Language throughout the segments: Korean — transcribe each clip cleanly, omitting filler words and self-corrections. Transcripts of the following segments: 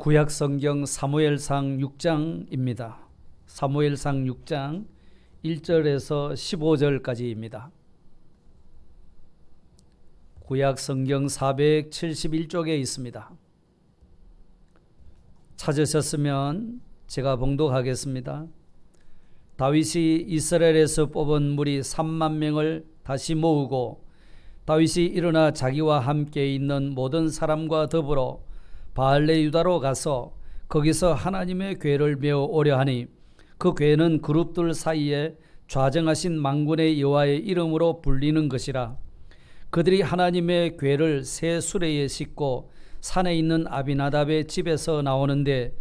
구약성경 사무엘상 6장입니다. 사무엘상 6장 1절에서 15절까지입니다. 구약성경 471쪽에 있습니다. 찾으셨으면 제가 봉독하겠습니다. 다윗이 이스라엘에서 뽑은 무리 3만 명을 다시 모으고 다윗이 일어나 자기와 함께 있는 모든 사람과 더불어 바알레 유다로 가서 거기서 하나님의 궤를 메어 오려 하니 그 궤는 그룹들 사이에 좌정하신 만군의 여호와의 이름으로 불리는 것이라. 그들이 하나님의 궤를 새 수레에 싣고 산에 있는 아비나답의 집에서 나오는데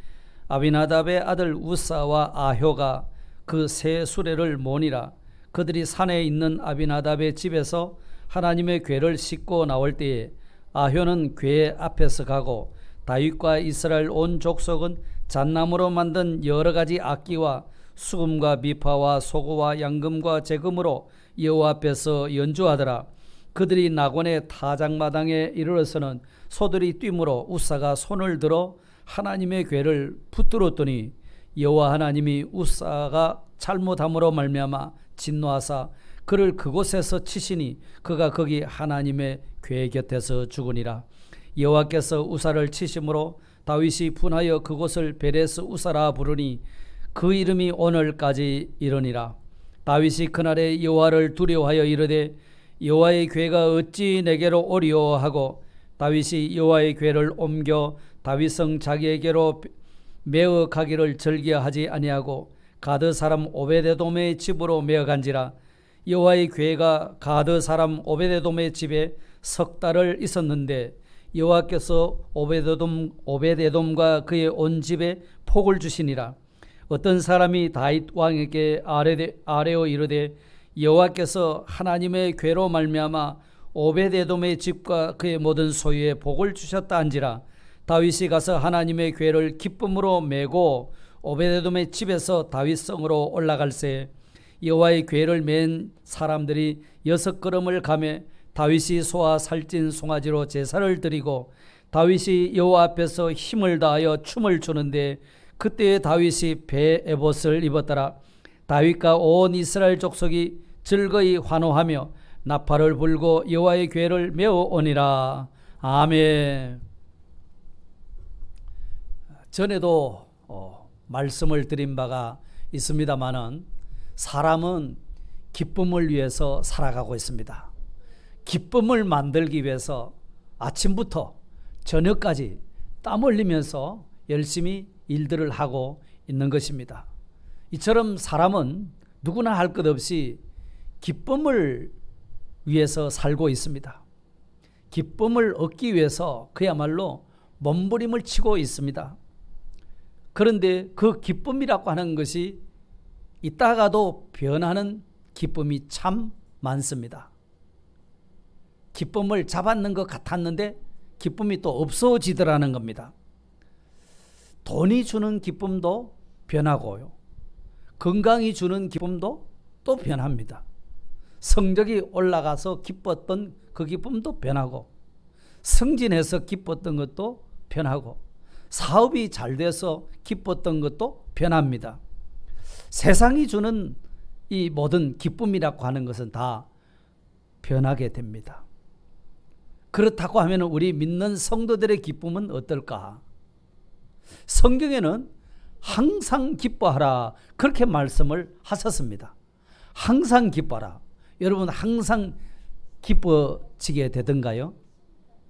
아비나답의 아들 우사와 아효가 그 새 수레를 모니라. 그들이 산에 있는 아비나답의 집에서 하나님의 궤를 싣고 나올 때에 아효는 궤 앞에서 가고 다윗과 이스라엘 온 족속은 잣나무로 만든 여러 가지 악기와 수금과 비파와 소고와 양금과 제금으로 여호와 앞에서 연주하더라. 그들이 나곤의 타작마당에 이르러서는 소들이 뛰므로 우사가 손을 들어 하나님의 궤를 붙들었더니 여호와 하나님이 우사가 잘못함으로 말미암아 진노하사 그를 그곳에서 치시니 그가 거기 하나님의 궤 곁에서 죽으니라. 여호와께서 우사를 치심으로 다윗이 분하여 그곳을 베레스 우사라 부르니 그 이름이 오늘까지 이르니라. 다윗이 그날에 여호와를 두려워하여 이르되 여호와의 궤가 어찌 내게로 오리오 하고 다윗이 여호와의 궤를 옮겨 다윗성 자기에게로 메어 가기를 즐겨하지 아니하고 가드 사람 오베데돔의 집으로 메어 간지라. 여호와의 궤가 가드 사람 오베데돔의 집에 석 달을 있었는데 여호와께서 오베데돔과 그의 온 집에 복을 주시니라. 어떤 사람이 다윗 왕에게 아뢰어 이르되 여호와께서 하나님의 궤로 말미암아 오베데돔의 집과 그의 모든 소유에 복을 주셨다 한지라. 다윗이 가서 하나님의 궤를 기쁨으로 메고 오베데돔의 집에서 다윗성으로 올라갈새 여호와의 궤를 맨 사람들이 6걸음을 가매 다윗이 소와 살찐 송아지로 제사를 드리고 다윗이 여호와 앞에서 힘을 다하여 춤을 추는데 그때에 다윗이 배 에봇을 입었더라. 다윗과 온 이스라엘 족속이 즐거이 환호하며 나팔을 불고 여호와의 궤를 메어 오니라. 아멘. 전에도 말씀을 드린 바가 있습니다마는 사람은 기쁨을 위해서 살아가고 있습니다. 기쁨을 만들기 위해서 아침부터 저녁까지 땀 흘리면서 열심히 일들을 하고 있는 것입니다. 이처럼 사람은 누구나 할 것 없이 기쁨을 위해서 살고 있습니다. 기쁨을 얻기 위해서 그야말로 몸부림을 치고 있습니다. 그런데 그 기쁨이라고 하는 것이 있다가도 변하는 기쁨이 참 많습니다. 기쁨을 잡았는 것 같았는데 기쁨이 또 없어지더라는 겁니다. 돈이 주는 기쁨도 변하고요. 건강이 주는 기쁨도 또 변합니다. 성적이 올라가서 기뻤던 그 기쁨도 변하고 승진해서 기뻤던 것도 변하고 사업이 잘 돼서 기뻤던 것도 변합니다. 세상이 주는 이 모든 기쁨이라고 하는 것은 다 변하게 됩니다. 그렇다고 하면 우리 믿는 성도들의 기쁨은 어떨까? 성경에는 항상 기뻐하라 그렇게 말씀을 하셨습니다. 항상 기뻐하라. 여러분 항상 기뻐지게 되던가요?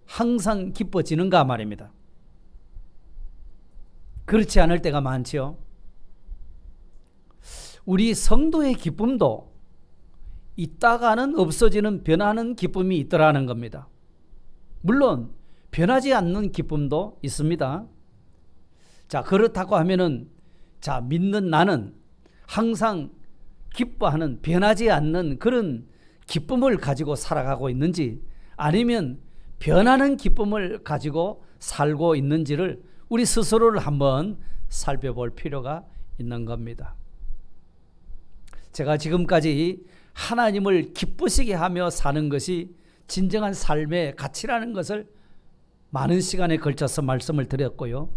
항상 기뻐지는가 말입니다. 그렇지 않을 때가 많죠. 우리 성도의 기쁨도 있다가는 없어지는 변하는 기쁨이 있더라는 겁니다. 물론 변하지 않는 기쁨도 있습니다. 자, 그렇다고 하면은 믿는 나는 항상 기뻐하는 변하지 않는 그런 기쁨을 가지고 살아가고 있는지 아니면 변하는 기쁨을 가지고 살고 있는지를 우리 스스로를 한번 살펴볼 필요가 있는 겁니다. 제가 지금까지 하나님을 기쁘시게 하며 사는 것이 진정한 삶의 가치라는 것을 많은 시간에 걸쳐서 말씀을 드렸고요.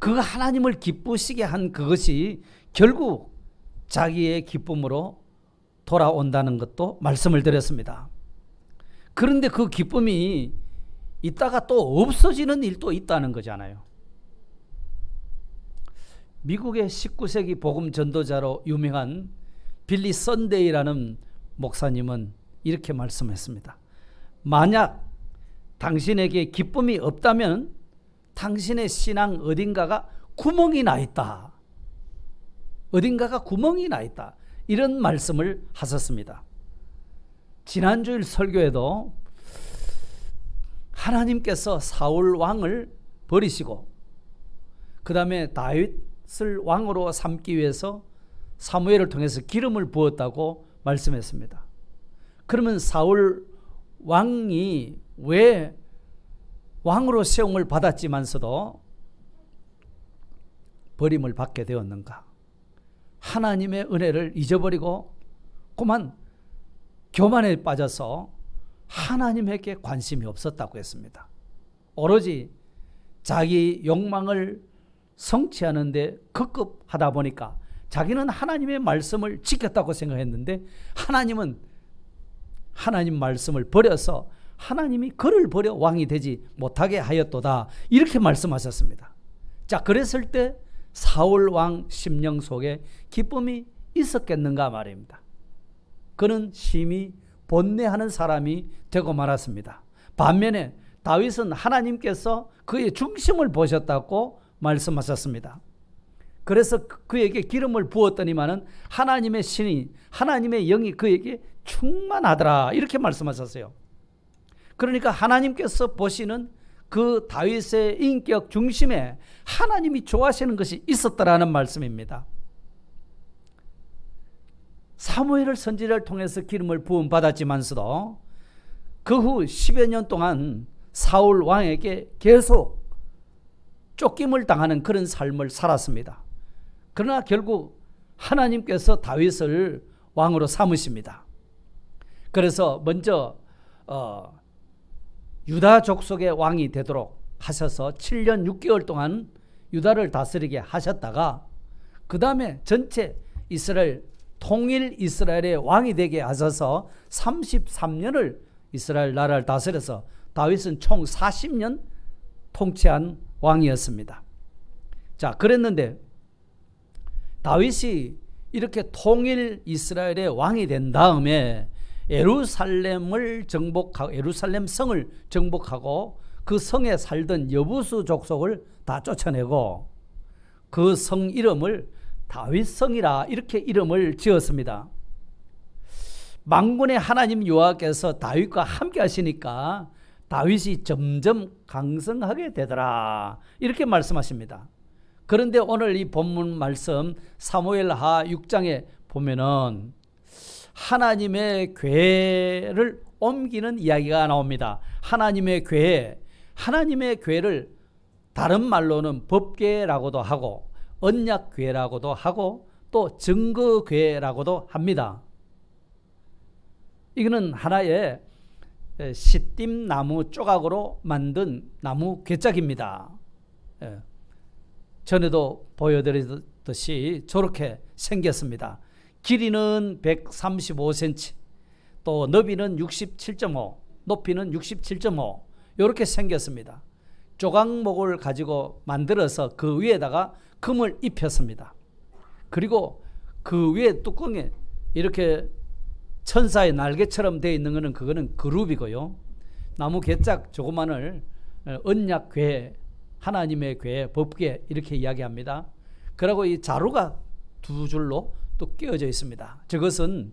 그 하나님을 기쁘시게 한 그것이 결국 자기의 기쁨으로 돌아온다는 것도 말씀을 드렸습니다. 그런데 그 기쁨이 있다가 또 없어지는 일도 있다는 거잖아요. 미국의 19세기 복음 전도자로 유명한 빌리 선데이라는 목사님은 이렇게 말씀했습니다. 만약 당신에게 기쁨이 없다면 당신의 신앙 어딘가가 구멍이 나 있다. 어딘가가 구멍이 나 있다. 이런 말씀을 하셨습니다. 지난주일 설교에도 하나님께서 사울 왕을 버리시고 그 다음에 다윗을 왕으로 삼기 위해서 사무엘을 통해서 기름을 부었다고 말씀했습니다. 그러면 사울 왕이 왜 왕으로 세움을 받았지만서도 버림을 받게 되었는가? 하나님의 은혜를 잊어버리고 그만 교만에 빠져서 하나님에게 관심이 없었다고 했습니다. 오로지 자기 욕망을 성취하는 데 급급하다 보니까 자기는 하나님의 말씀을 지켰다고 생각했는데 하나님은 하나님 말씀을 버려서 하나님이 그를 버려 왕이 되지 못하게 하였도다. 이렇게 말씀하셨습니다. 자, 그랬을 때 사울 왕 심령 속에 기쁨이 있었겠는가 말입니다. 그는 심히 번뇌하는 사람이 되고 말았습니다. 반면에 다윗은 하나님께서 그의 중심을 보셨다고 말씀하셨습니다. 그래서 그에게 기름을 부었더니만은 하나님의 신이, 하나님의 영이 그에게 충만하더라. 이렇게 말씀하셨어요. 그러니까 하나님께서 보시는 그 다윗의 인격 중심에 하나님이 좋아하시는 것이 있었다라는 말씀입니다. 사무엘을 선지자를 통해서 기름을 부음 받았지만서도 그 후 10여 년 동안 사울 왕에게 계속 쫓김을 당하는 그런 삶을 살았습니다. 그러나 결국 하나님께서 다윗을 왕으로 삼으십니다. 그래서 먼저 유다 족속의 왕이 되도록 하셔서 7년 6개월 동안 유다를 다스리게 하셨다가 그 다음에 전체 이스라엘 통일 이스라엘의 왕이 되게 하셔서 33년을 이스라엘 나라를 다스려서 다윗은 총 40년 통치한 왕이었습니다. 자, 그랬는데 다윗이 이렇게 통일 이스라엘의 왕이 된 다음에 예루살렘을 정복하고 예루살렘 성을 정복하고 그 성에 살던 여부수 족속을 다 쫓아내고 그 성 이름을 다윗성이라 이렇게 이름을 지었습니다. 만군의 하나님 여호와께서 다윗과 함께 하시니까 다윗이 점점 강성하게 되더라. 이렇게 말씀하십니다. 그런데 오늘 이 본문 말씀 사무엘하 6장에 보면은 하나님의 궤를 옮기는 이야기가 나옵니다. 하나님의 궤를 다른 말로는 법궤라고도 하고 언약궤라고도 하고 또 증거궤라고도 합니다. 이거는 하나의 시띠나무 조각으로 만든 나무 궤짝입니다. 전에도 보여드렸듯이 저렇게 생겼습니다. 길이는 135cm, 또 너비는 67.5, 높이는 67.5 이렇게 생겼습니다. 조각목을 가지고 만들어서 그 위에다가 금을 입혔습니다. 그리고 그 위에 뚜껑에 이렇게 천사의 날개처럼 되어 있는 것은 그거는 그룹이고요. 나무 개짝 조그만을 언약궤, 하나님의 궤, 법궤 이렇게 이야기합니다. 그리고 이 자루가 두 줄로 또 끼어져 있습니다. 저것은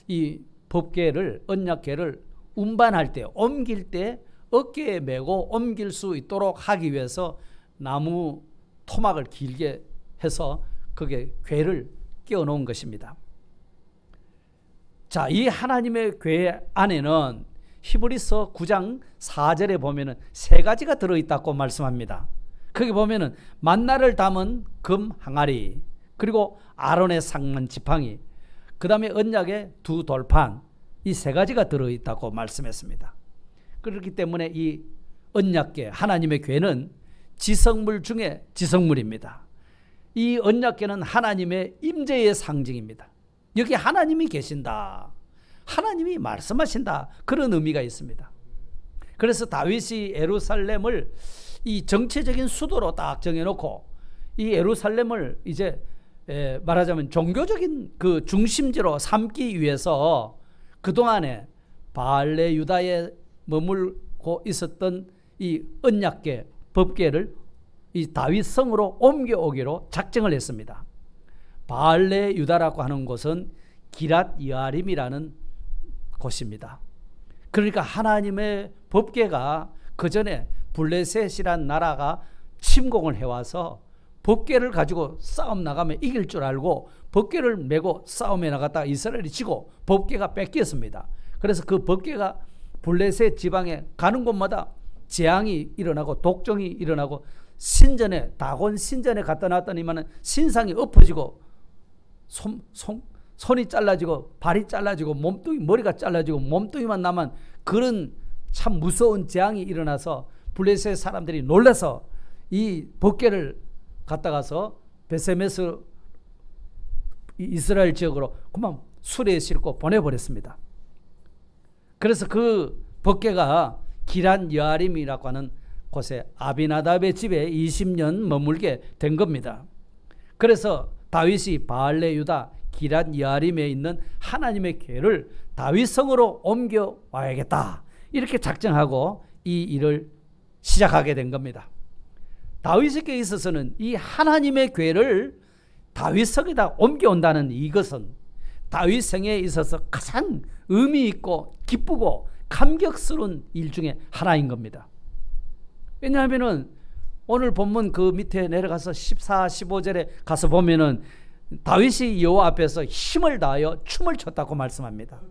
이 법궤를, 언약궤를 운반할 때, 옮길 때 어깨에 메고 옮길 수 있도록 하기 위해서 나무 토막을 길게 해서 거기에 궤를 끼워 놓은 것입니다. 자, 이 하나님의 궤 안에는 히브리서 9장 4절에 보면은 세 가지가 들어있다고 말씀합니다. 거기 보면은 만나를 담은 금 항아리, 그리고 아론의 상만 지팡이, 그 다음에 언약의 두 돌판, 이 세 가지가 들어있다고 말씀했습니다. 그렇기 때문에 이 언약궤, 하나님의 궤는 지성물 중에 지성물입니다. 이 언약궤는 하나님의 임재의 상징입니다. 여기 하나님이 계신다, 하나님이 말씀하신다, 그런 의미가 있습니다. 그래서 다윗이 예루살렘을 이 정치적인 수도로 딱 정해놓고 이 예루살렘을 이제 말하자면 종교적인 그 중심지로 삼기 위해서 그동안에 바알레 유다에 머물고 있었던 이 언약궤, 법궤를 이 다윗성으로 옮겨오기로 작정을 했습니다. 바알레 유다라고 하는 곳은 기랏 여아림이라는 곳입니다. 그러니까 하나님의 법궤가 그 전에 블레셋이란 나라가 침공을 해와서 법궤를 가지고 싸움 나가면 이길 줄 알고 법궤를 메고 싸움에 나갔다가 이스라엘이 지고 법궤가 뺏겼습니다. 그래서 그 법궤가 블레셋 지방에 가는 곳마다 재앙이 일어나고 독종이 일어나고 신전에, 다곤 신전에 갖다 놨더니만 신상이 엎어지고 손이 잘라지고 발이 잘라지고 몸뚱이, 머리가 잘라지고 몸뚱이만 남은 그런 참 무서운 재앙이 일어나서 블레셋 사람들이 놀라서 이 법궤를 갖다가서 베세메스 이스라엘 지역으로 그만 수레에 싣고 보내버렸습니다. 그래서 그 법궤가 기란 여아림이라고 하는 곳에 아비나답의 집에 20년 머물게 된 겁니다. 그래서 다윗이 바알레 유다 기란 여아림에 있는 하나님의 궤를 다윗성으로 옮겨 와야겠다, 이렇게 작정하고 이 일을 시작하게 된 겁니다. 다윗에게 있어서는 이 하나님의 궤를 다윗성에다 옮겨온다는 이것은 다윗 생애에 있어서 가장 의미 있고 기쁘고 감격스러운 일 중에 하나인 겁니다. 왜냐하면은 오늘 본문 그 밑에 내려가서 14, 15절에 가서 보면은 다윗이 여호와 앞에서 힘을 다하여 춤을 췄다고 말씀합니다.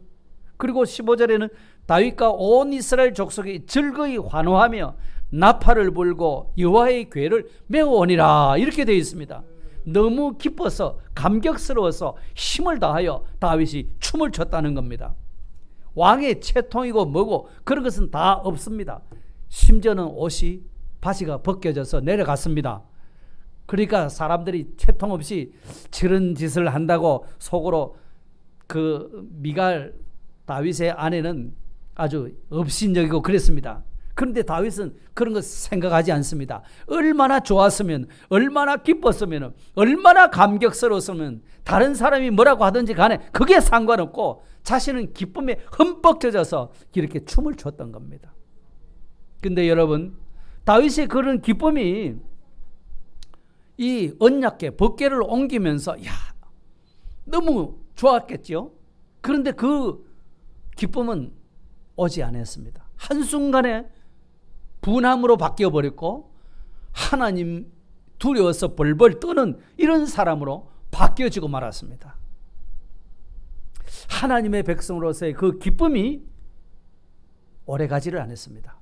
그리고 15절에는 다윗과 온 이스라엘 족속이 즐거이 환호하며 나팔을 불고 여호와의 궤를 메어오니라, 이렇게 되어 있습니다. 너무 기뻐서 감격스러워서 힘을 다하여 다윗이 춤을 췄다는 겁니다. 왕의 채통이고 뭐고 그런 것은 다 없습니다. 심지어는 옷이 바지가 벗겨져서 내려갔습니다. 그러니까 사람들이 채통 없이 저런 짓을 한다고 속으로 그 미갈 다윗의 아내는 아주 업신여기고 그랬습니다. 그런데 다윗은 그런 것 생각하지 않습니다. 얼마나 좋았으면, 얼마나 기뻤으면, 얼마나 감격스러웠으면 다른 사람이 뭐라고 하든지 간에 그게 상관없고 자신은 기쁨에 흠뻑 젖어서 이렇게 춤을 췄던 겁니다. 근데 여러분, 다윗의 그런 기쁨이 이 언약궤 법궤를 옮기면서 너무 좋았겠죠. 그런데 그 기쁨은 오지 않았습니다. 한순간에 분함으로 바뀌어버렸고 하나님 두려워서 벌벌 떠는 이런 사람으로 바뀌어지고 말았습니다. 하나님의 백성으로서의 그 기쁨이 오래가지를 않았습니다.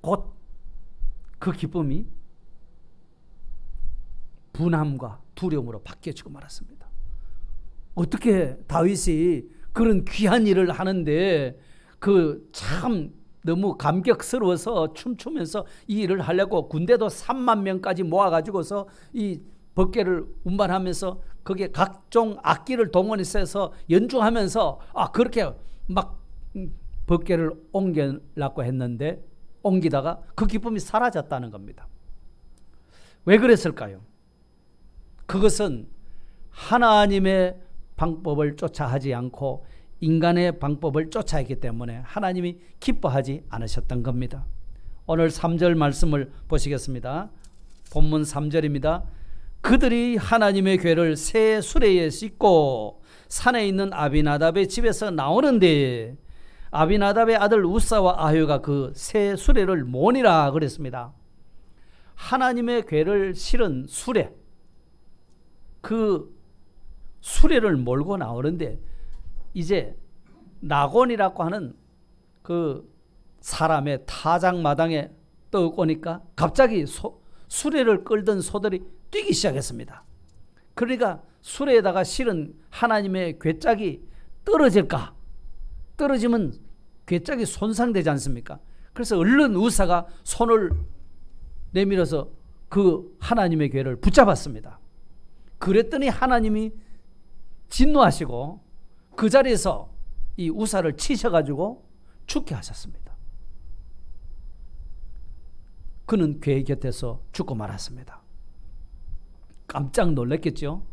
곧 그 기쁨이 분함과 두려움으로 바뀌어지고 말았습니다. 어떻게 다윗이 그런 귀한 일을 하는데 그 참 너무 감격스러워서 춤추면서 이 일을 하려고 군대도 3만 명까지 모아가지고서 이 법궤를 운반하면서 거기에 각종 악기를 동원해서 연주하면서 그렇게 막 법궤를 옮기려고 했는데 옮기다가 그 기쁨이 사라졌다는 겁니다. 왜 그랬을까요? 그것은 하나님의 방법을 쫓아 하지 않고 인간의 방법을 쫓아했기 때문에 하나님이 기뻐하지 않으셨던 겁니다. 오늘 3절 말씀을 보시겠습니다. 본문 3절입니다. 그들이 하나님의 궤를 새 수레에 싣고 산에 있는 아비나답의 집에서 나오는데 아비나답의 아들 우사와 아효가 그 새 수레를 모니라 그랬습니다. 하나님의 궤를 실은 수레, 그 수레를 몰고 나오는데 이제 나곤이라고 하는 그 사람의 타작마당에 떠오니까 갑자기 수레를 끌던 소들이 뛰기 시작했습니다. 그러니까 수레에다가 실은 하나님의 궤짝이 떨어질까? 떨어지면 궤짝이 손상되지 않습니까? 그래서 얼른 우사가 손을 내밀어서 그 하나님의 교회를 붙잡았습니다. 그랬더니 하나님이 진노하시고 그 자리에서 이 우사를 치셔가지고 죽게 하셨습니다. 그는 교회 곁에서 죽고 말았습니다. 깜짝 놀랐겠죠.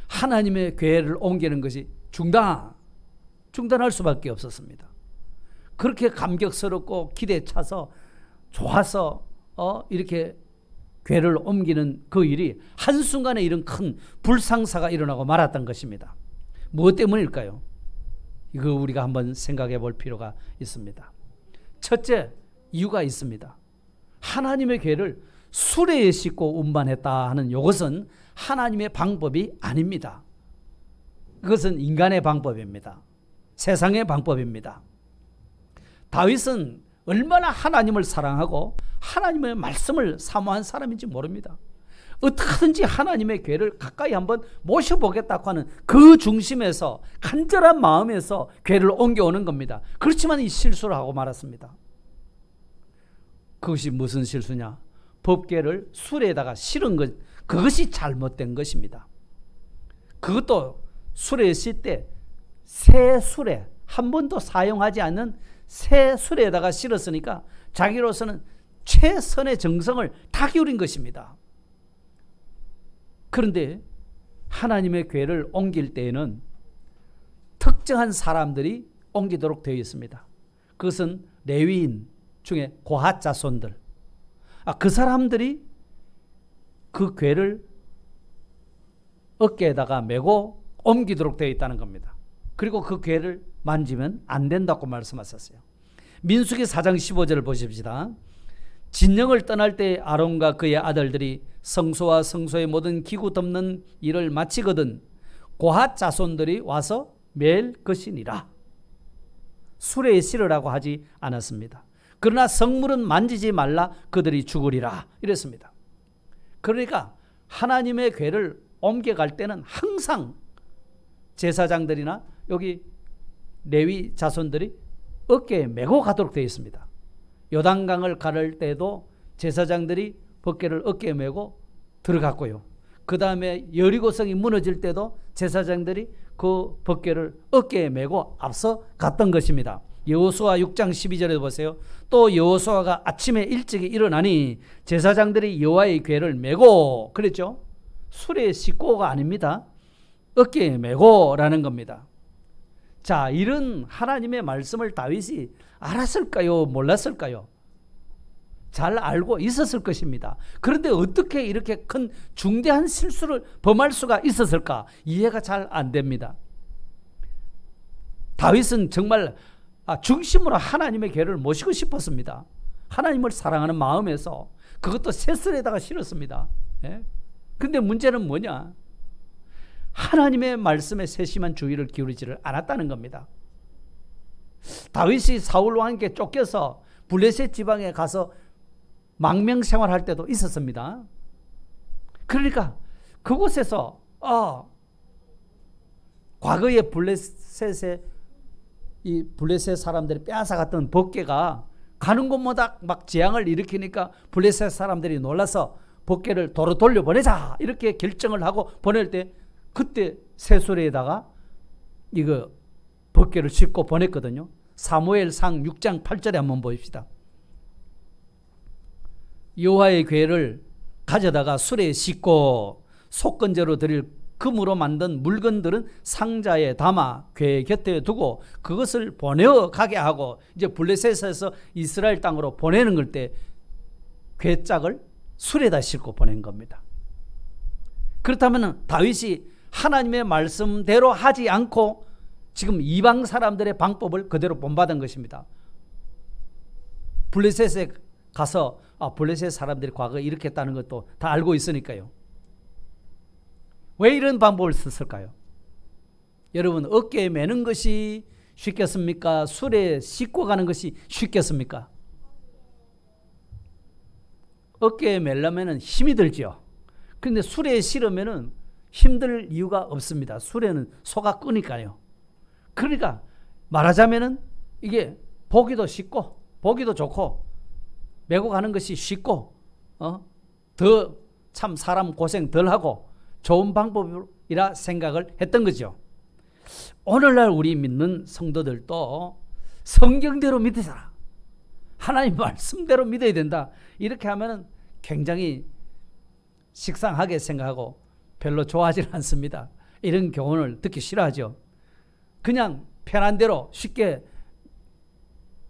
하나님의 교회를 옮기는 것이 중단할 수밖에 없었습니다. 그렇게 감격스럽고 기대에 차서 좋아서 이렇게 교회를 옮기는 그 일이 한순간에 이런 큰 불상사가 일어나고 말았던 것입니다. 무엇 때문일까요? 이거 우리가 한번 생각해 볼 필요가 있습니다. 첫째, 이유가 있습니다. 하나님의 교회를 수레에 싣고 운반했다 하는 이것은 하나님의 방법이 아닙니다. 그것은 인간의 방법입니다. 세상의 방법입니다. 다윗은 얼마나 하나님을 사랑하고 하나님의 말씀을 사모한 사람인지 모릅니다. 어떻게든지 하나님의 교회를 가까이 한번 모셔보겠다고 하는 그 중심에서 간절한 마음에서 교회를 옮겨오는 겁니다. 그렇지만 이 실수를 하고 말았습니다. 그것이 무슨 실수냐? 법궤를 수레에다가 실은 것, 그것이 잘못된 것입니다. 그것도 수레에 실 때 새 수레, 한 번도 사용하지 않는 새 수레에다가 실었으니까 자기로서는 최선의 정성을 다 기울인 것입니다. 그런데 하나님의 교회를 옮길 때에는 특정한 사람들이 옮기도록 되어 있습니다. 그것은 레위인 중에 고핫 자손들, 그 사람들이 그 궤를 어깨에다가 메고 옮기도록 되어 있다는 겁니다. 그리고 그 궤를 만지면 안 된다고 말씀하셨어요. 민수기 4장 15절을 보십시다. 진영을 떠날 때 아론과 그의 아들들이 성소와 성소의 모든 기구 덮는 일을 마치거든 고핫 자손들이 와서 맬 것이니라. 수레에 실으라고 하지 않았습니다. 그러나 성물은 만지지 말라, 그들이 죽으리라 이랬습니다. 그러니까 하나님의 궤를 옮겨갈 때는 항상 제사장들이나 여기 레위 자손들이 어깨에 메고 가도록 되어 있습니다. 요단강을 가를 때도 제사장들이 법궤를 어깨에 메고 들어갔고요. 그 다음에 여리고성이 무너질 때도 제사장들이 그 법궤를 어깨에 메고 앞서 갔던 것입니다. 여호수아 6장 12절에 보세요. 또 여호수아가 아침에 일찍 일어나니 제사장들이 여호와의 궤를 메고, 그랬죠? 수레에 싣고가 아닙니다. 어깨에 메고라는 겁니다. 자, 이런 하나님의 말씀을 다윗이 알았을까요? 몰랐을까요? 잘 알고 있었을 것입니다. 그런데 어떻게 이렇게 큰 중대한 실수를 범할 수가 있었을까? 이해가 잘 안 됩니다. 다윗은 정말 중심으로 하나님의 궤를 모시고 싶었습니다. 하나님을 사랑하는 마음에서 그것도 새슬에다가 실었습니다. 그런데 문제는 뭐냐? 하나님의 말씀에 세심한 주의를 기울이지를 않았다는 겁니다. 다윗이 사울과 함께 쫓겨서 블레셋 지방에 가서 망명 생활할 때도 있었습니다. 그러니까 그곳에서 과거에 블레셋 사람들이 빼앗아갔던 법궤가 가는 곳마다 막 재앙을 일으키니까 블레셋 사람들이 놀라서 법궤를 도로 돌려보내자 이렇게 결정을 하고 보낼 때 그때 새수레에다가 이거 법궤를 싣고 보냈거든요. 사무엘상 6장 8절에 한번 보십시다. 여호와의 궤를 가져다가 수레에 싣고 속건제로 드릴 금으로 만든 물건들은 상자에 담아 궤 곁에 두고 그것을 보내어 가게 하고 이제 블레셋에서 이스라엘 땅으로 보내는 걸 때 궤짝을 수레에다 싣고 보낸 겁니다. 그렇다면 다윗이 하나님의 말씀대로 하지 않고 지금 이방 사람들의 방법을 그대로 본받은 것입니다. 블레셋에 가서 블레셋 사람들이 과거에 이렇게 했다는 것도 다 알고 있으니까요. 왜 이런 방법을 썼을까요? 여러분, 어깨에 매는 것이 쉽겠습니까? 수레에 싣고 가는 것이 쉽겠습니까? 어깨에 매려면 힘이 들죠. 그런데 수레에 실으면 힘들 이유가 없습니다. 수레는 소가 끄니까요. 그러니까 말하자면 이게 보기도 쉽고 보기도 좋고 메고 가는 것이 쉽고 더 참 사람 고생 덜 하고 좋은 방법이라 생각을 했던 거죠. 오늘날 우리 믿는 성도들도 성경대로 믿으라. 하나님 말씀대로 믿어야 된다. 이렇게 하면 굉장히 식상하게 생각하고 별로 좋아하지 않습니다. 이런 교훈을 듣기 싫어하죠. 그냥 편한 대로 쉽게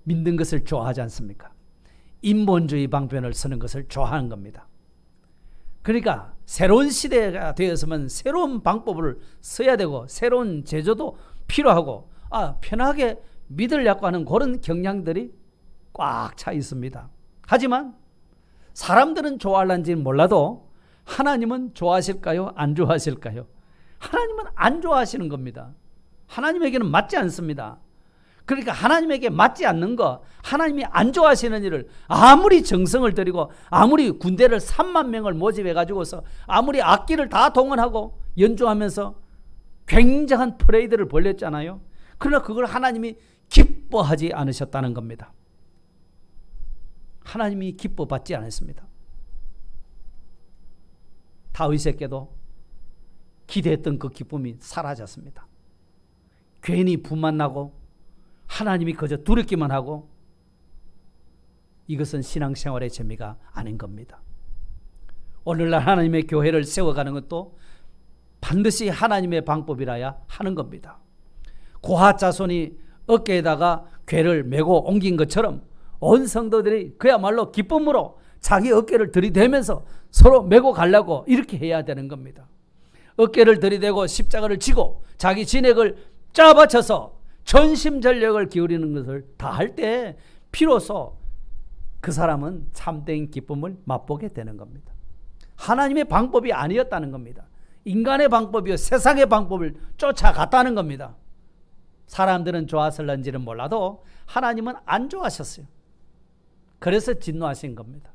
믿는 것을 좋아하지 않습니까? 인본주의 방편을 쓰는 것을 좋아하는 겁니다. 그러니까 새로운 시대가 되었으면 새로운 방법을 써야 되고 새로운 제조도 필요하고 편하게 믿으려고 하는 그런 경향들이 꽉 차 있습니다. 하지만 사람들은 좋아할는지는 몰라도 하나님은 좋아하실까요? 안 좋아하실까요? 하나님은 안 좋아하시는 겁니다. 하나님에게는 맞지 않습니다. 그러니까 하나님에게 맞지 않는 거, 하나님이 안 좋아하시는 일을 아무리 정성을 들이고 아무리 군대를 3만 명을 모집해 가지고서 아무리 악기를 다 동원하고 연주하면서 굉장한 퍼레이드를 벌였잖아요. 그러나 그걸 하나님이 기뻐하지 않으셨다는 겁니다. 하나님이 기뻐받지 않았습니다. 다윗에게도 기대했던 그 기쁨이 사라졌습니다. 괜히 분만 나고 하나님이 그저 두렵기만 하고, 이것은 신앙생활의 재미가 아닌 겁니다. 오늘날 하나님의 교회를 세워가는 것도 반드시 하나님의 방법이라야 하는 겁니다. 고핫 자손이 어깨에다가 궤를 메고 옮긴 것처럼 온 성도들이 그야말로 기쁨으로 자기 어깨를 들이대면서 서로 메고 가려고 이렇게 해야 되는 겁니다. 어깨를 들이대고 십자가를 지고 자기 진액을 짜바쳐서 전심전력을 기울이는 것을 다 할 때 비로소 그 사람은 참된 기쁨을 맛보게 되는 겁니다. 하나님의 방법이 아니었다는 겁니다. 인간의 방법이요 세상의 방법을 쫓아갔다는 겁니다. 사람들은 좋았을런지는 몰라도 하나님은 안 좋아하셨어요. 그래서 진노하신 겁니다.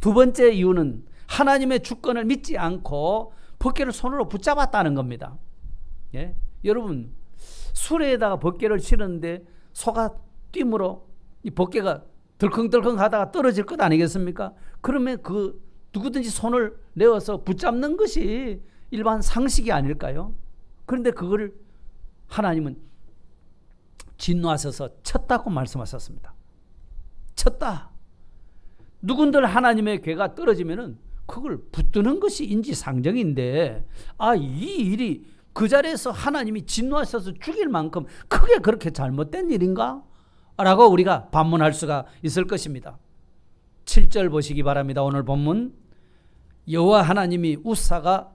두 번째 이유는 하나님의 주권을 믿지 않고 법궤를 손으로 붙잡았다는 겁니다. 예? 여러분, 수레에다가 법궤를 실었는데 소가 뛰므로 이 법궤가 덜컹덜컹 하다가 떨어질 것 아니겠습니까? 그러면 그 누구든지 손을 내어서 붙잡는 것이 일반 상식이 아닐까요? 그런데 그거를 하나님은 진노하셔서 쳤다고 말씀하셨습니다. 쳤다. 누군들 하나님의 궤가 떨어지면은 그걸 붙드는 것이 인지상정인데, 이 일이 그 자리에서 하나님이 진노하셔서 죽일 만큼 크게 그렇게 잘못된 일인가? 라고 우리가 반문할 수가 있을 것입니다. 7절 보시기 바랍니다. 오늘 본문. 여호와 하나님이 우사가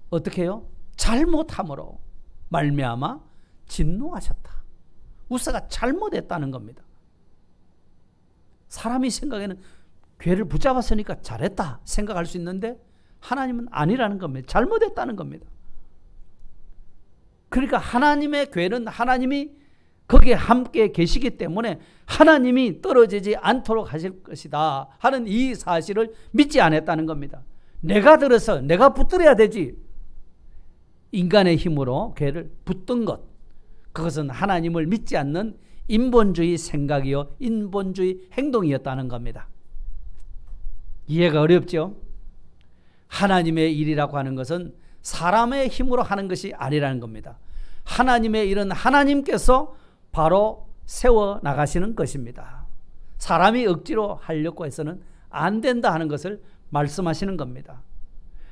어떻게 해요? 잘못함으로 말미암아 진노하셨다. 우사가 잘못했다는 겁니다. 사람이 생각에는 궤를 붙잡았으니까 잘했다 생각할 수 있는데 하나님은 아니라는 겁니다. 잘못했다는 겁니다. 그러니까 하나님의 궤는 하나님이 거기에 함께 계시기 때문에 하나님이 떨어지지 않도록 하실 것이다 하는 이 사실을 믿지 않았다는 겁니다. 내가 들어서 내가 붙들어야 되지. 인간의 힘으로 궤를 붙든 것, 그것은 하나님을 믿지 않는 인본주의 생각이요 인본주의 행동이었다는 겁니다. 이해가 어렵죠? 하나님의 일이라고 하는 것은 사람의 힘으로 하는 것이 아니라는 겁니다. 하나님의 일은 하나님께서 바로 세워 나가시는 것입니다. 사람이 억지로 하려고 해서는 안 된다 하는 것을 말씀하시는 겁니다.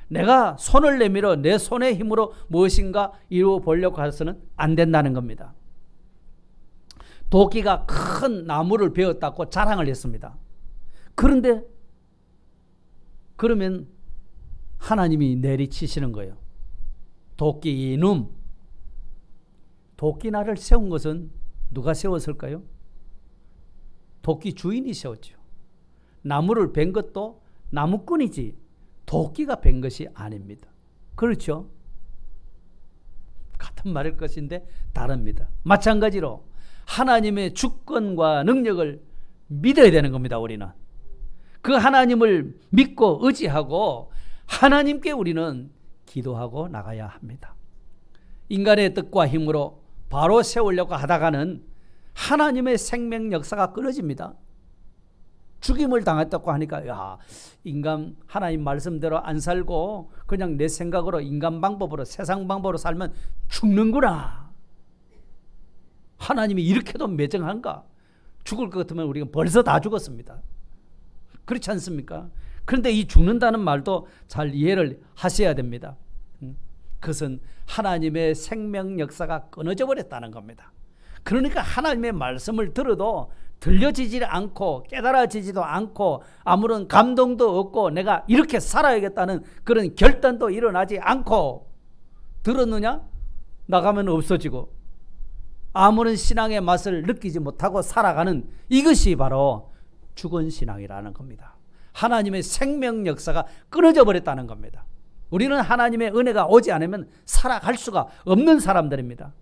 내가 손을 내밀어 내 손의 힘으로 무엇인가 이루어 보려고 해서는 안 된다는 겁니다. 도끼가 큰 나무를 베었다고 자랑을 했습니다. 그런데 그러면 하나님이 내리치시는 거예요. 도끼 이놈. 도끼나를 세운 것은 누가 세웠을까요? 도끼 주인이 세웠죠. 나무를 벤 것도 나무꾼이지 도끼가 벤 것이 아닙니다. 그렇죠? 같은 말일 것인데 다릅니다. 마찬가지로 하나님의 주권과 능력을 믿어야 되는 겁니다. 우리는 그 하나님을 믿고 의지하고 하나님께 우리는 기도하고 나가야 합니다. 인간의 뜻과 힘으로 바로 세우려고 하다가는 하나님의 생명 역사가 끊어집니다. 죽임을 당했다고 하니까 야, 인간 하나님 말씀대로 안 살고 그냥 내 생각으로 인간 방법으로 세상 방법으로 살면 죽는구나. 하나님이 이렇게도 매정한가? 죽을 것 같으면 우리가 벌써 다 죽었습니다. 그렇지 않습니까? 그런데 이 죽는다는 말도 잘 이해를 하셔야 됩니다. 그것은 하나님의 생명 역사가 끊어져 버렸다는 겁니다. 그러니까 하나님의 말씀을 들어도 들려지지 않고 깨달아지지도 않고 아무런 감동도 없고 내가 이렇게 살아야겠다는 그런 결단도 일어나지 않고 들었느냐? 나가면 없어지고 아무런 신앙의 맛을 느끼지 못하고 살아가는 이것이 바로 죽은 신앙이라는 겁니다. 하나님의 생명 역사가 끊어져 버렸다는 겁니다. 우리는 하나님의 은혜가 오지 않으면 살아갈 수가 없는 사람들입니다.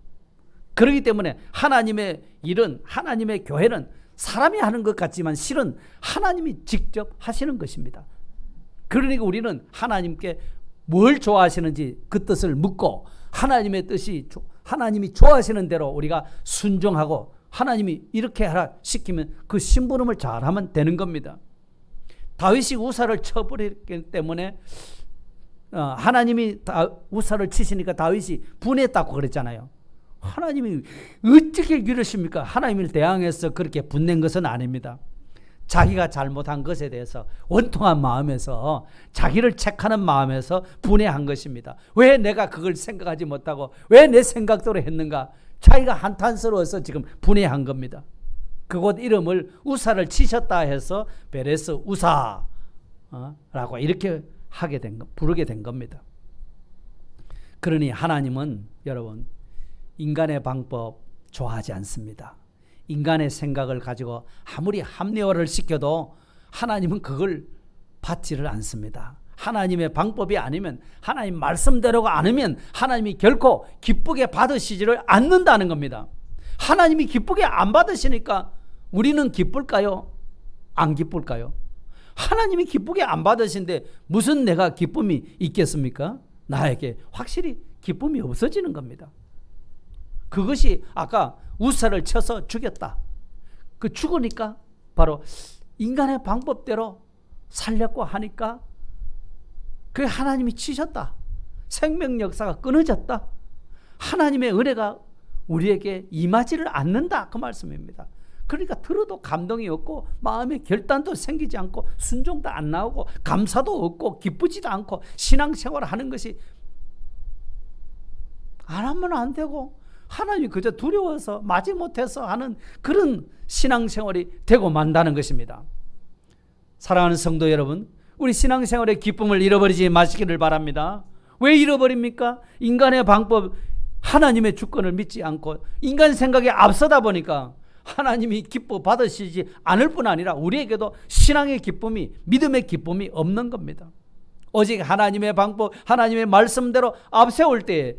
그렇기 때문에 하나님의 일은, 하나님의 교회는 사람이 하는 것 같지만 실은 하나님이 직접 하시는 것입니다. 그러니까 우리는 하나님께 뭘 좋아하시는지 그 뜻을 묻고 하나님의 뜻이, 하나님이 좋아하시는 대로 우리가 순종하고 하나님이 이렇게 하라 시키면 그 심부름을 잘하면 되는 겁니다. 다윗이 우사를 쳐버렸기 때문에 하나님이 우사를 치시니까 다윗이 분했다고 그랬잖아요. 하나님이 어떻게 이러십니까? 하나님을 대항해서 그렇게 분낸 것은 아닙니다. 자기가 잘못한 것에 대해서 원통한 마음에서 자기를 책하는 마음에서 분해한 것입니다. 왜 내가 그걸 생각하지 못하고 왜 내 생각대로 했는가? 자기가 한탄스러워서 지금 분해한 겁니다. 그곳 이름을 우사를 치셨다 해서 베레스 우사라고 이렇게 하게 된 거, 부르게 된 겁니다. 그러니 하나님은 여러분 인간의 방법 좋아하지 않습니다. 인간의 생각을 가지고 아무리 합리화를 시켜도 하나님은 그걸 받지를 않습니다. 하나님의 방법이 아니면 하나님 말씀대로가 아니면 하나님이 결코 기쁘게 받으시지를 않는다는 겁니다. 하나님이 기쁘게 안 받으시니까 우리는 기쁠까요? 안 기쁠까요? 하나님이 기쁘게 안 받으신데 무슨 내가 기쁨이 있겠습니까? 나에게 확실히 기쁨이 없어지는 겁니다. 그것이 아까 우사를 쳐서 죽였다. 그 죽으니까 바로 인간의 방법대로 살려고 하니까 그 하나님이 치셨다. 생명 역사가 끊어졌다. 하나님의 은혜가 우리에게 임하지를 않는다. 그 말씀입니다. 그러니까 들어도 감동이 없고 마음의 결단도 생기지 않고 순종도 안 나오고 감사도 없고 기쁘지도 않고 신앙생활을 하는 것이 안 하면 안 되고 하나님이 그저 두려워서 마지못해서 하는 그런 신앙생활이 되고 만다는 것입니다. 사랑하는 성도 여러분, 우리 신앙생활의 기쁨을 잃어버리지 마시기를 바랍니다. 왜 잃어버립니까? 인간의 방법, 하나님의 주권을 믿지 않고 인간 생각에 앞서다 보니까 하나님이 기뻐 받으시지 않을 뿐 아니라 우리에게도 신앙의 기쁨이, 믿음의 기쁨이 없는 겁니다. 오직 하나님의 방법, 하나님의 말씀대로 앞세울 때에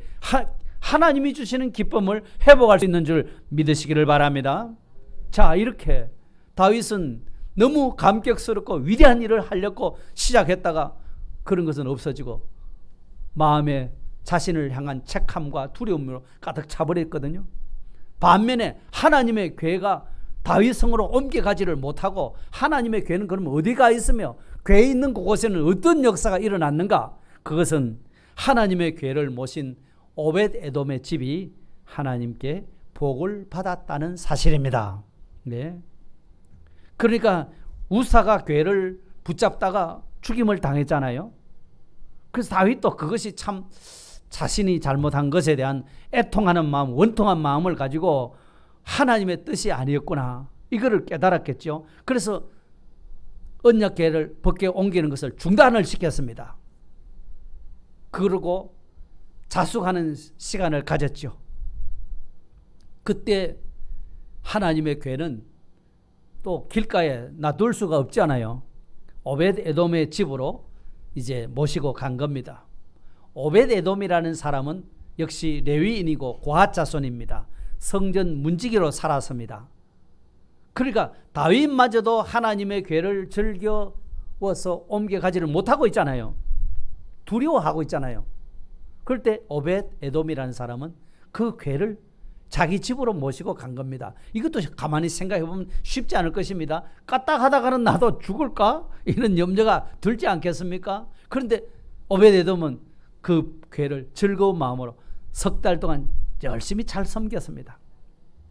하나님이 주시는 기쁨을 회복할 수 있는 줄 믿으시기를 바랍니다. 자, 이렇게 다윗은 너무 감격스럽고 위대한 일을 하려고 시작했다가 그런 것은 없어지고 마음에 자신을 향한 책함과 두려움으로 가득 차버렸거든요. 반면에 하나님의 교회가 다윗성으로 옮겨가지를 못하고 하나님의 교회는 그러면 어디가 있으며 교회에 있는 그곳에는 어떤 역사가 일어났는가? 그것은 하나님의 교회를 모신 오벳 에돔의 집이 하나님께 복을 받았다는 사실입니다. 네. 그러니까 우사가 교회를 붙잡다가 죽임을 당했잖아요. 그래서 다윗도 그것이 참 자신이 잘못한 것에 대한 애통하는 마음, 원통한 마음을 가지고 하나님의 뜻이 아니었구나, 이거를 깨달았겠죠. 그래서 언약궤를 밖에 옮기는 것을 중단을 시켰습니다. 그러고 자숙하는 시간을 가졌죠. 그때 하나님의 궤는 또 길가에 놔둘 수가 없잖아요. 오벳 에돔의 집으로 이제 모시고 간 겁니다. 오벳 에돔이라는 사람은 역시 레위인이고 고핫 자손입니다. 성전 문지기로 살았습니다. 그러니까 다윗마저도 하나님의 궤를 즐겨워서 옮겨가지를 못하고 있잖아요. 두려워하고 있잖아요. 그럴 때 오벳 에돔이라는 사람은 그 궤를 자기 집으로 모시고 간 겁니다. 이것도 가만히 생각해 보면 쉽지 않을 것입니다. 까딱하다가는 나도 죽을까? 이런 염려가 들지 않겠습니까? 그런데 오베데돔은 그 괴를 즐거운 마음으로 석 달 동안 열심히 잘 섬겼습니다.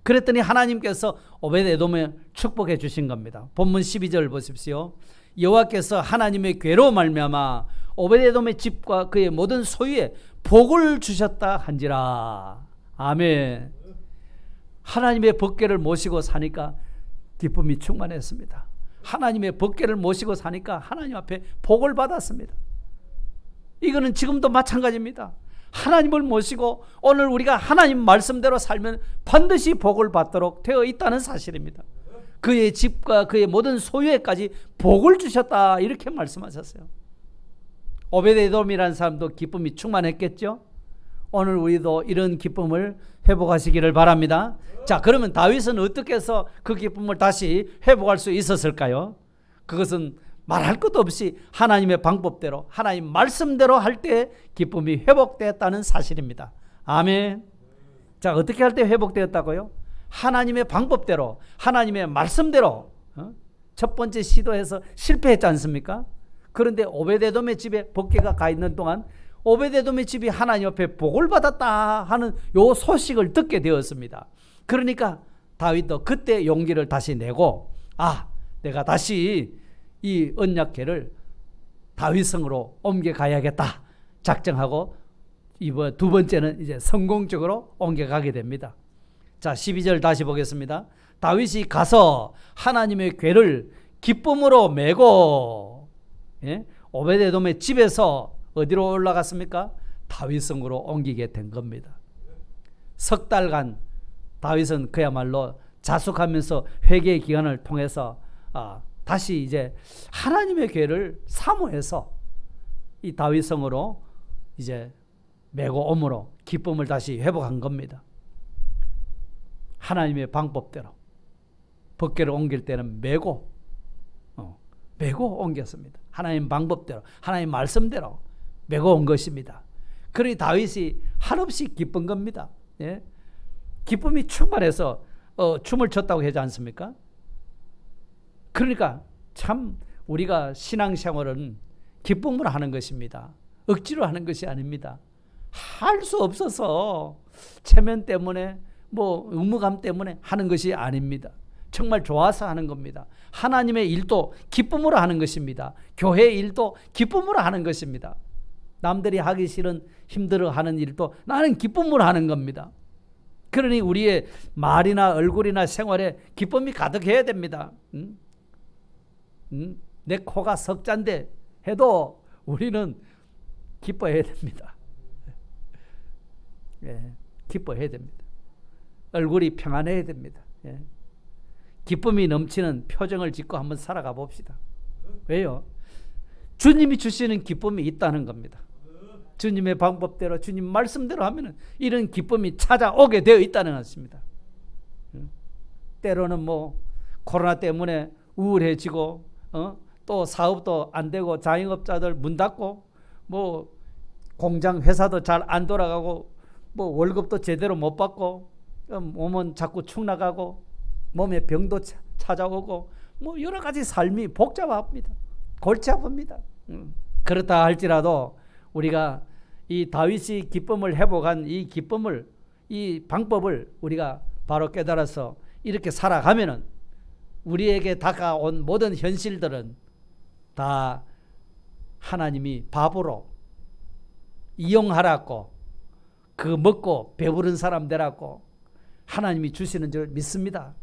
그랬더니 하나님께서 오베데돔을 축복해 주신 겁니다. 본문 12절 보십시오. 여호와께서 하나님의 괴로 말미암아 오베데돔의 집과 그의 모든 소유에 복을 주셨다 한지라. 아멘. 하나님의 법궤를 모시고 사니까 기쁨이 충만했습니다. 하나님의 법궤를 모시고 사니까 하나님 앞에 복을 받았습니다. 이거는 지금도 마찬가지입니다. 하나님을 모시고 오늘 우리가 하나님 말씀대로 살면 반드시 복을 받도록 되어 있다는 사실입니다. 그의 집과 그의 모든 소유에까지 복을 주셨다 이렇게 말씀하셨어요. 오베데돔이라는 사람도 기쁨이 충만했겠죠. 오늘 우리도 이런 기쁨을 회복하시기를 바랍니다. 자, 그러면 다윗은 어떻게 해서 그 기쁨을 다시 회복할 수 있었을까요? 그것은 말할 것도 없이 하나님의 방법대로 하나님 말씀대로 할 때 기쁨이 회복되었다는 사실입니다. 아멘. 자, 어떻게 할 때 회복되었다고요? 하나님의 방법대로 하나님의 말씀대로. 첫 번째 시도해서 실패했지 않습니까? 그런데 오베데돔의 집에 법궤가 가 있는 동안 오베데돔의 집이 하나님 앞에 복을 받았다 하는 요 소식을 듣게 되었습니다. 그러니까 다윗도 그때 용기를 다시 내고 내가 다시 이 언약궤를 다윗성으로 옮겨가야겠다 작정하고 이번 두 번째는 이제 성공적으로 옮겨가게 됩니다. 자, 12절 다시 보겠습니다. 다윗이 가서 하나님의 궤를 기쁨으로 메고 오베데돔의 집에서 어디로 올라갔습니까? 다윗성으로 옮기게 된 겁니다. 석 달간 다윗은 그야말로 자숙하면서 회개의 기간을 통해서 다시 이제 하나님의 궤를 사모해서 이 다윗성으로 이제 메고 옴으로 기쁨을 다시 회복한 겁니다. 하나님의 방법대로 법궤를 옮길 때는 메고 옮겼습니다. 하나님 방법대로 하나님 말씀대로 메고 온 것입니다. 그러니 다윗이 한없이 기쁜 겁니다. 예? 기쁨이 충만해서 춤을 췄다고 하지 않습니까? 그러니까 참 우리가 신앙생활은 기쁨으로 하는 것입니다. 억지로 하는 것이 아닙니다. 할 수 없어서 체면 때문에 의무감 때문에 하는 것이 아닙니다. 정말 좋아서 하는 겁니다. 하나님의 일도 기쁨으로 하는 것입니다. 교회의 일도 기쁨으로 하는 것입니다. 남들이 하기 싫은 힘들어하는 일도 나는 기쁨으로 하는 겁니다. 그러니 우리의 말이나 얼굴이나 생활에 기쁨이 가득해야 됩니다. 내 코가 석잔데 해도 우리는 기뻐해야 됩니다. 예, 기뻐해야 됩니다. 얼굴이 평안해야 됩니다. 예. 기쁨이 넘치는 표정을 짓고 한번 살아가 봅시다. 왜요? 주님이 주시는 기쁨이 있다는 겁니다. 주님의 방법대로 주님 말씀대로 하면 이런 기쁨이 찾아오게 되어 있다는 것입니다. 때로는 코로나 때문에 우울해지고 또 사업도 안 되고 자영업자들 문 닫고 공장 회사도 잘 안 돌아가고 월급도 제대로 못 받고 몸은 자꾸 축 나가고 몸에 병도 찾아오고 여러 가지 삶이 복잡합니다. 골치 아픕니다. 그렇다 할지라도 우리가 이 다윗이 기쁨을 회복한 이 기쁨을 이 방법을 우리가 바로 깨달아서 이렇게 살아가면은 우리에게 다가온 모든 현실들은 다 하나님이 밥으로 이용하라고 그 먹고 배부른 사람 되라고 하나님이 주시는 줄 믿습니다.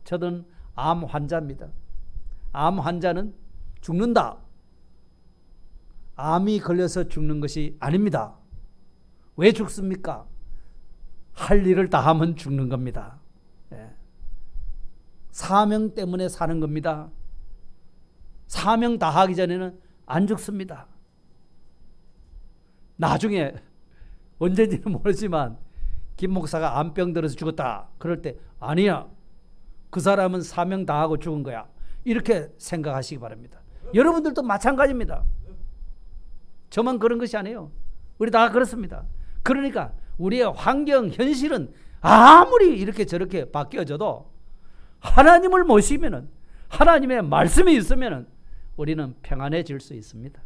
저는 암 환자입니다. 암 환자는 죽는다. 암이 걸려서 죽는 것이 아닙니다. 왜 죽습니까? 할 일을 다 하면 죽는 겁니다. 예. 사명 때문에 사는 겁니다. 사명 다 하기 전에는 안 죽습니다. 나중에 언제인지는 모르지만 김 목사가 암병 들어서 죽었다. 그럴 때 아니야. 그 사람은 사명 다 하고 죽은 거야. 이렇게 생각하시기 바랍니다. 여러분들도 마찬가지입니다. 저만 그런 것이 아니에요. 우리 다 그렇습니다. 그러니까 우리의 환경, 현실은 아무리 이렇게 저렇게 바뀌어져도 하나님을 모시면은, 하나님의 말씀이 있으면은 우리는 평안해질 수 있습니다.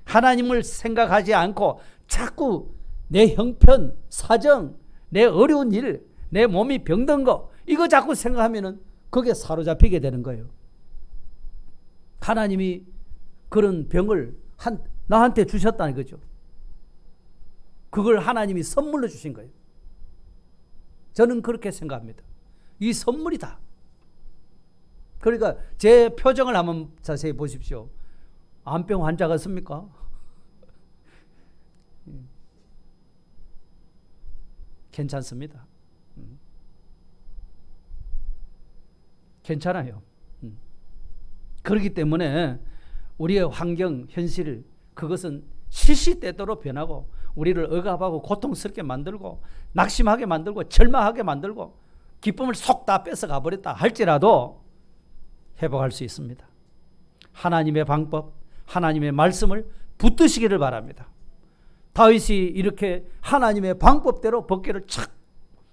하나님을 생각하지 않고 자꾸 내 형편, 사정, 내 어려운 일, 내 몸이 병든 거, 이거 자꾸 생각하면은 거기에 사로잡히게 되는 거예요. 하나님이 그런 병을 나한테 주셨다는 거죠. 그걸 하나님이 선물로 주신 거예요. 저는 그렇게 생각합니다. 이 선물이다. 그러니까 제 표정을 한번 자세히 보십시오. 암병 환자 같습니까? 괜찮습니다. 괜찮아요. 그렇기 때문에 우리의 환경, 현실, 그것은 시시때때로 변하고 우리를 억압하고 고통스럽게 만들고 낙심하게 만들고 절망하게 만들고 기쁨을 속 다 뺏어가 버렸다 할지라도 회복할 수 있습니다. 하나님의 방법, 하나님의 말씀을 붙드시기를 바랍니다. 다윗이 이렇게 하나님의 방법대로 법궤를 착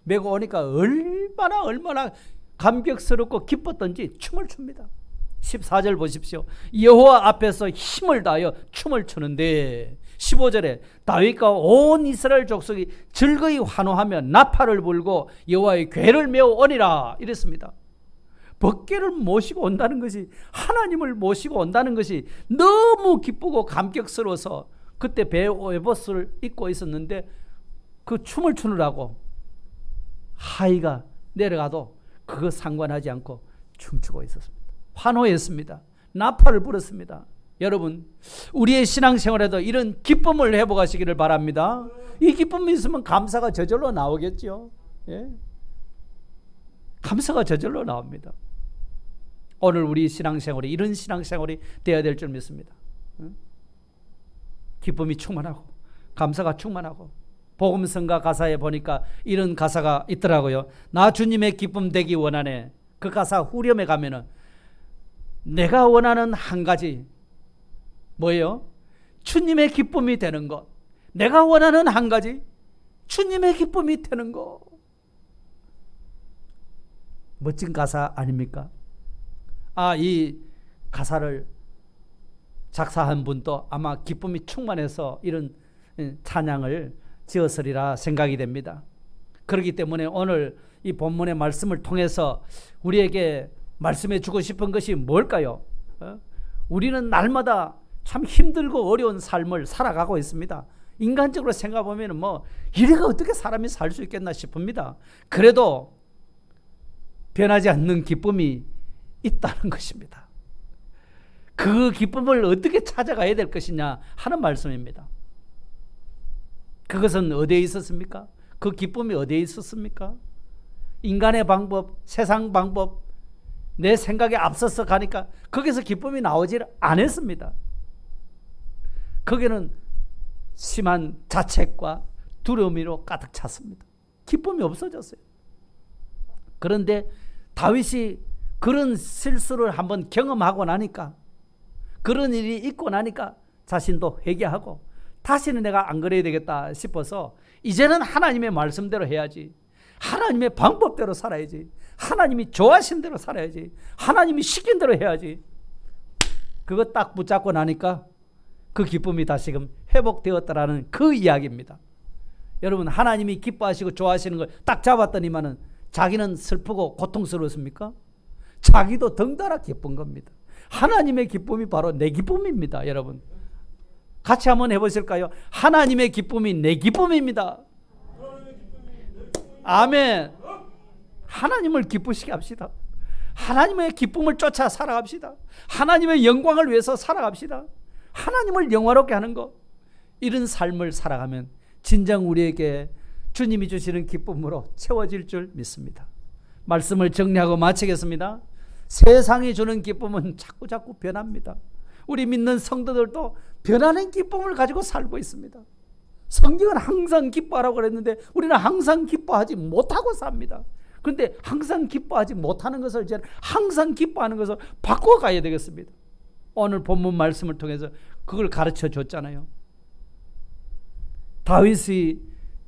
메고 오니까 얼마나 감격스럽고 기뻤던지 춤을 춥니다. 14절 보십시오. 여호와 앞에서 힘을 다하여 춤을 추는데 15절에 다윗과 온 이스라엘 족속이 즐거이 환호하며 나팔을 불고 여호와의 궤를 메어 오니라 이랬습니다. 법궤를 모시고 온다는 것이, 하나님을 모시고 온다는 것이 너무 기쁘고 감격스러워서 그때 배에 에봇을 입고 있었는데 그 춤을 추느라고 하이가 내려가도 그거 상관하지 않고 춤추고 있었습니다. 환호했습니다. 나팔을 불었습니다. 여러분, 우리의 신앙생활에도 이런 기쁨을 회복하시기를 바랍니다. 이 기쁨이 있으면 감사가 저절로 나오겠죠. 예? 감사가 저절로 나옵니다. 오늘 우리 신앙생활이 이런 신앙생활이 되어야 될 줄 믿습니다. 기쁨이 충만하고 감사가 충만하고, 복음성가 가사에 보니까 이런 가사가 있더라고요. 나 주님의 기쁨 되기 원하네. 그 가사 후렴에 가면은 내가 원하는 한 가지 뭐예요? 주님의 기쁨이 되는 것. 내가 원하는 한 가지 주님의 기쁨이 되는 것. 멋진 가사 아닙니까? 이 가사를 작사한 분도 아마 기쁨이 충만해서 이런 찬양을 지었으리라 생각이 됩니다. 그렇기 때문에 오늘 이 본문의 말씀을 통해서 우리에게 말씀해 주고 싶은 것이 뭘까요? 우리는 날마다 참 힘들고 어려운 삶을 살아가고 있습니다. 인간적으로 생각해보면 이래가 어떻게 사람이 살 수 있겠나 싶습니다. 그래도 변하지 않는 기쁨이 있다는 것입니다. 그 기쁨을 어떻게 찾아가야 될 것이냐 하는 말씀입니다. 그것은 어디에 있었습니까? 그 기쁨이 어디에 있었습니까? 인간의 방법, 세상 방법, 내 생각에 앞서서 가니까 거기서 기쁨이 나오질 않았습니다. 거기는 심한 자책과 두려움으로 가득 찼습니다. 기쁨이 없어졌어요. 그런데 다윗이 그런 실수를 한번 경험하고 나니까, 그런 일이 있고 나니까 자신도 회개하고 다시는 내가 안 그래야 되겠다 싶어서 이제는 하나님의 말씀대로 해야지, 하나님의 방법대로 살아야지, 하나님이 좋아하신 대로 살아야지, 하나님이 시킨 대로 해야지. 그거 딱 붙잡고 나니까 그 기쁨이 다시금 회복되었다라는 그 이야기입니다. 여러분, 하나님이 기뻐하시고 좋아하시는 걸 딱 잡았더니만은 자기는 슬프고 고통스러웠습니까? 자기도 덩달아 기쁜 겁니다. 하나님의 기쁨이 바로 내 기쁨입니다. 여러분, 같이 한번 해보실까요? 하나님의 기쁨이 내 기쁨입니다. 아멘. 하나님을 기쁘시게 합시다. 하나님의 기쁨을 쫓아 살아갑시다. 하나님의 영광을 위해서 살아갑시다. 하나님을 영화롭게 하는 것, 이런 삶을 살아가면 진정 우리에게 주님이 주시는 기쁨으로 채워질 줄 믿습니다. 말씀을 정리하고 마치겠습니다. 세상이 주는 기쁨은 자꾸 변합니다. 우리 믿는 성도들도 변하는 기쁨을 가지고 살고 있습니다. 성경은 항상 기뻐하라고 그랬는데 우리는 항상 기뻐하지 못하고 삽니다. 그런데 항상 기뻐하지 못하는 것을 이제 항상 기뻐하는 것을 바꿔가야 되겠습니다. 오늘 본문 말씀을 통해서 그걸 가르쳐 줬잖아요. 다윗이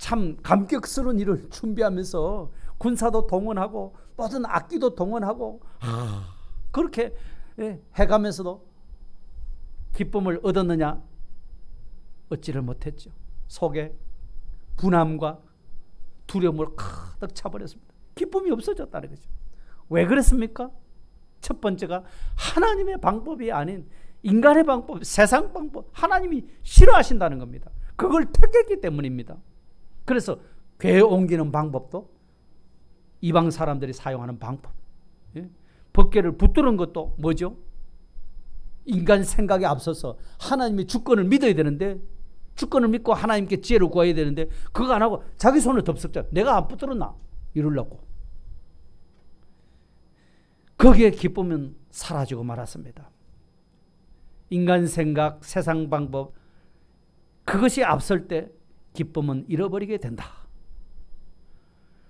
참 감격스러운 일을 준비하면서 군사도 동원하고 모든 악기도 동원하고 그렇게 해가면서도 기쁨을 얻었느냐? 얻지를 못했죠. 속에 분함과 두려움을 가득 차버렸습니다. 기쁨이 없어졌다는 거죠. 왜 그랬습니까? 첫 번째가 하나님의 방법이 아닌 인간의 방법, 세상 방법, 하나님이 싫어하신다는 겁니다. 그걸 택했기 때문입니다. 그래서 교회 옮기는 방법도 이방 사람들이 사용하는 방법, 법궤를 붙드는 것도 뭐죠? 인간 생각에 앞서서 하나님의 주권을 믿어야 되는데, 주권을 믿고 하나님께 지혜를 구해야 되는데 그거 안 하고 자기 손을 덥석자 내가 안 붙들었나 이러려고, 거기에 기쁨은 사라지고 말았습니다. 인간 생각, 세상 방법, 그것이 앞설 때 기쁨은 잃어버리게 된다.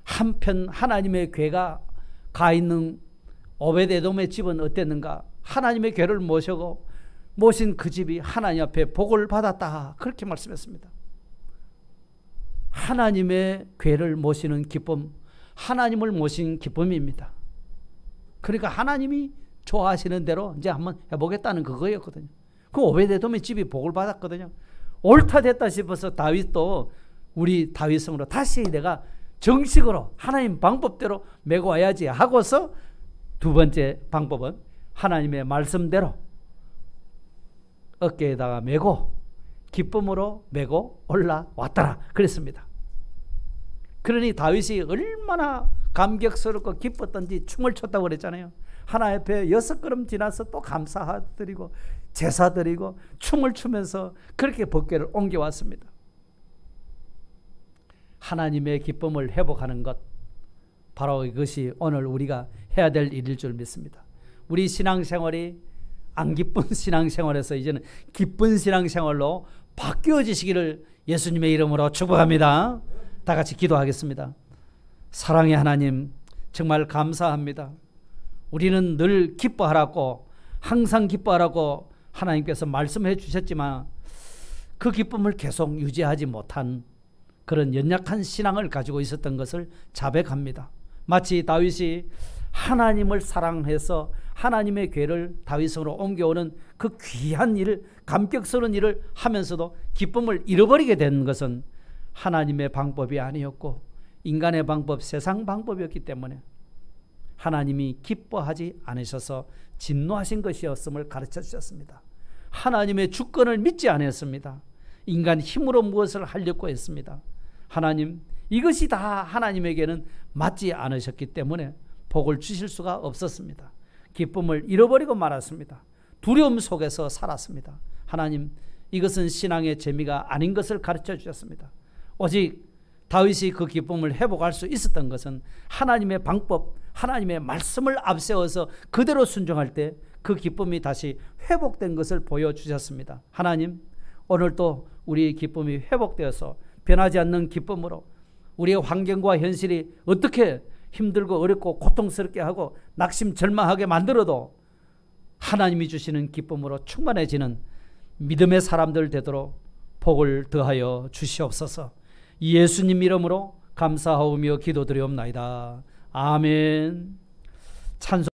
한편 하나님의 궤가 가 있는 오벳에돔의 집은 어땠는가? 하나님의 궤를 모신 그 집이 하나님 앞에 복을 받았다. 그렇게 말씀했습니다. 하나님의 궤를 모시는 기쁨, 하나님을 모신 기쁨입니다. 그러니까 하나님이 좋아하시는 대로 이제 한번 해보겠다는 그거였거든요. 그 오벳에돔의 집이 복을 받았거든요. 옳다 됐다 싶어서 다윗도 우리 다윗성으로 다시 내가 정식으로 하나님 방법대로 메고 와야지 하고서 두 번째 방법은 하나님의 말씀대로 어깨에다가 메고 기쁨으로 메고 올라왔더라 그랬습니다. 그러니 다윗이 얼마나 감격스럽고 기뻤던지 춤을 췄다고 그랬잖아요. 하나님 앞에 6걸음 지나서 또 감사드리고 제사드리고 춤을 추면서 그렇게 법궤를 옮겨왔습니다. 하나님의 기쁨을 회복하는 것, 바로 이것이 오늘 우리가 해야 될 일일 줄 믿습니다. 우리 신앙생활이 안 기쁜 신앙생활에서 이제는 기쁜 신앙생활로 바뀌어지시기를 예수님의 이름으로 축복합니다. 다 같이 기도하겠습니다. 사랑의 하나님, 정말 감사합니다. 우리는 늘 기뻐하라고, 항상 기뻐하라고 하나님께서 말씀해 주셨지만 그 기쁨을 계속 유지하지 못한 그런 연약한 신앙을 가지고 있었던 것을 자백합니다. 마치 다윗이 하나님을 사랑해서 하나님의 궤를 다윗성으로 옮겨오는 그 귀한 일, 감격스러운 일을 하면서도 기쁨을 잃어버리게 된 것은 하나님의 방법이 아니었고 인간의 방법, 세상 방법이었기 때문에 하나님이 기뻐하지 않으셔서 진노하신 것이었음을 가르쳐 주셨습니다. 하나님의 주권을 믿지 않았습니다. 인간 힘으로 무엇을 하려고 했습니다. 하나님, 이것이 다 하나님에게는 맞지 않으셨기 때문에 복을 주실 수가 없었습니다. 기쁨을 잃어버리고 말았습니다. 두려움 속에서 살았습니다. 하나님, 이것은 신앙의 재미가 아닌 것을 가르쳐 주셨습니다. 오직 다윗이 그 기쁨을 회복할 수 있었던 것은 하나님의 방법, 하나님의 말씀을 앞세워서 그대로 순종할 때 그 기쁨이 다시 회복된 것을 보여주셨습니다. 하나님, 오늘도 우리의 기쁨이 회복되어서 변하지 않는 기쁨으로 우리의 환경과 현실이 어떻게 힘들고 어렵고 고통스럽게 하고 낙심절망하게 만들어도 하나님이 주시는 기쁨으로 충만해지는 믿음의 사람들 되도록 복을 더하여 주시옵소서. 예수님 이름으로 감사하오며 기도드리옵나이다. 아멘. 찬송